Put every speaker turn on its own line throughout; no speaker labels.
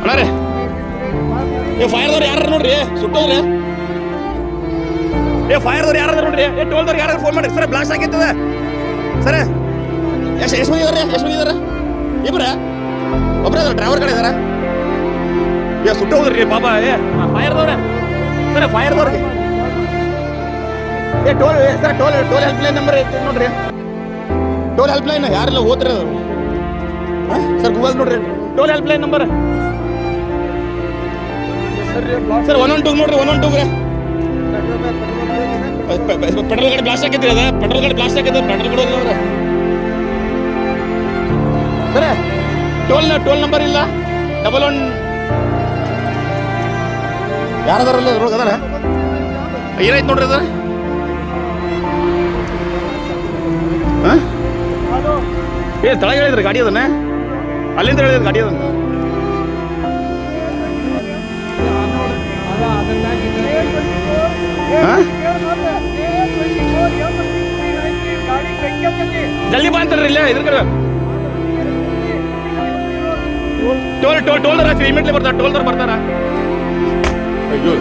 ಅಣ್ಣ ರೀ ಫೈರ್ದವ್ರು ಯಾರು ನೋಡ್ರಿ ಸುಟ್ಟೋದ್ರಿ ಫೈರ್ದವ್ರು ಯಾರು ನೋಡ್ರಿ ಟೋಲ್ದವ್ರು ಯಾರು ಫೋನ್ ಮಾಡಿ ಸರ್ ಬ್ಲಾಸ್ಟ್ ಆಗಿರ್ತದ ಸರ್ ಎಷ್ಟು ಮಂದಿ ಇದಾರೆ ಎಷ್ಟು ಮಂದಿ ಇದಾರೆ ಇಬ್ರ ಒಬ್ಬರೇ ಅದಾರ ಡ್ರೈವರ್ ಕಡೆ ಇದಾರ ಸುಟ್ಟು ಹೋದ್ರಿ ಪಾಪ ಫೈರ್ದವ್ರೆ ಸರ್ ಫೈರ್ದವ್ರಿಗೆ toll sir toll toll help line number ಐತಿ ನೋಡ್ರಿ ಟೋಲ್ ಹೆಲ್ಪ್ ಲೈನ್ ಯಾರೆಲ್ಲ ಹೋದ್ರಿ ಅದು ಸರ್ ಗೂಗಲ್ ನೋಡ್ರಿ toll help line number sir 112 ನೋಡ್ರಿ 112 ಪೆಟ್ರೋಲ್ ಗಾಡಿ ಬ್ಲಾಸ್ಟ್ ಹಾಕೈತ್ರಿ ಅದ ಪೆಟ್ರೋಲ್ ಗಾಡಿ ಬ್ಲಾಸ್ಟ್ ಹಾಕೈತೆ ಪೆಟ್ರೋಲ್ ಕೊಡೋದು ನೋಡ್ರಿ ಸರ್ ಟೋಲ್ ನಂಬರ್ ಇಲ್ಲ 11 ಯಾರದಾರಲ್ಲ ಅದ್ರೊಳಗೆ ಅದಾರ ಏನಾಯ್ತು ನೋಡ್ರಿ ಅದ ತಳಗ ಹೇಳಿದ್ರಿ ಗಾಡಿ ಅದನ್ನ ಅಲ್ಲಿಂದ ಹೇಳಿದ್ರಿ ಗಾಡಿ ಅದನ್ನ ಜಲ್ದಿ ಬಾ ಅಂತಾರ್ರಿ ಇಲ್ಲೇ ಇದ್ರ ಕಡೆ ಟೋಲ್ದರ ಇಮಿಡಿಯೇಟ್ಲಿ ಬರ್ತಾರ ಟೋಲ್ದರ್ ಬರ್ತಾರ ಅಯ್ಯೋ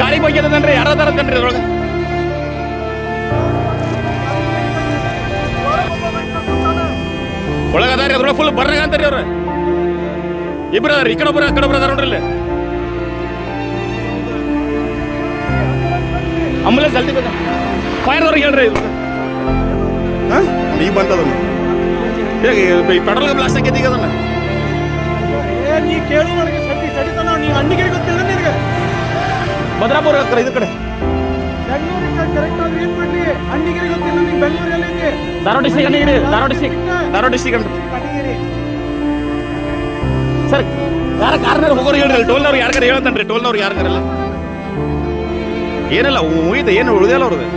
ಗಾಡಿ ಬಗ್ಗೆ ಅದನ್ರಿ ಯಾರದಾರ ಅಂತನ್ರಿ ಅದ್ರೊಳಗೆ ಒಳಗದಾರಿ ಅದ್ರೊಳಗೆ ಫುಲ್ ಬರ್ರಾಗ ಅಂತಾರಿ ಅವ್ರ ಇಬ್ರು ಅದಾರ ಈ ಕಡೆ ಒಬ್ಬರ ಆ ಕಡೆ ಒಬ್ಬರ ಅದಾರ ನೋಡ್ರಿ ಇಲ್ಲಿ ಆಂಬುಲೆನ್ಸ್ ಜಲ್ದಿ ಬೇಕಾ ಫೈರ್ದವ್ರಿಗೆ ಹೇಳ್ರಿ ಇದು ಈಗ ಬಂತದನ್ನು ಹೇಗೆ ಪೆಟ್ರೋಲ್ಗೆ ಬ್ಲಾಸ್ಟ್ ಹಾಕೈತಿ ಈಗ ಅದನ್ನ
ನೀ ಕೇಳು ನನಗೆ ಸಡಿತನ ನೀವು ಅಂಡಿಗೆ ಗೊತ್ತಿಲ್ಲ ನಿನಗೆ
ಭದ್ರಾಪುರ ಹಾಕ್ತಾರೆ ಇದ್ರ ಕಡೆ
ಬೆಂಗಳೂರಿಂದ ಕರೆಕ್ಟ್ ಆಗಿ ಏನ್ ಮಾಡ್ಲಿ ಅಂಡಿಗೆ ಗೊತ್ತಿಲ್ಲ ನೀವು ಬೆಂಗಳೂರಲ್ಲಿ ಐತಿ
ಧಾರವಾಡ ಡಿಸ್ಟ್ರಿಕ್ಟ್ ಅಂಡಿಗಿರಿ ಧಾರವಾಡ ಡಿಸ್ಟ್ರಿಕ್ಟ್ ಅಂತ ಸರ್ ಯಾರ ಕಾರ್ನಾರ ಹೋಗೋರು ಹೇಳ್ರಿ ಟೋಲ್ನವ್ರು ಯಾರ್ಗಾರ ಹೇಳ್ತಾನ್ರಿ ಟೋಲ್ನವ್ರು ಯಾರ್ಗಾರಲ್ಲ ಏನಿಲ್ಲ ಮುಗಿತ ಏನು ಉಳಿದಲ್ಲ ಅವ್ರದ್ದು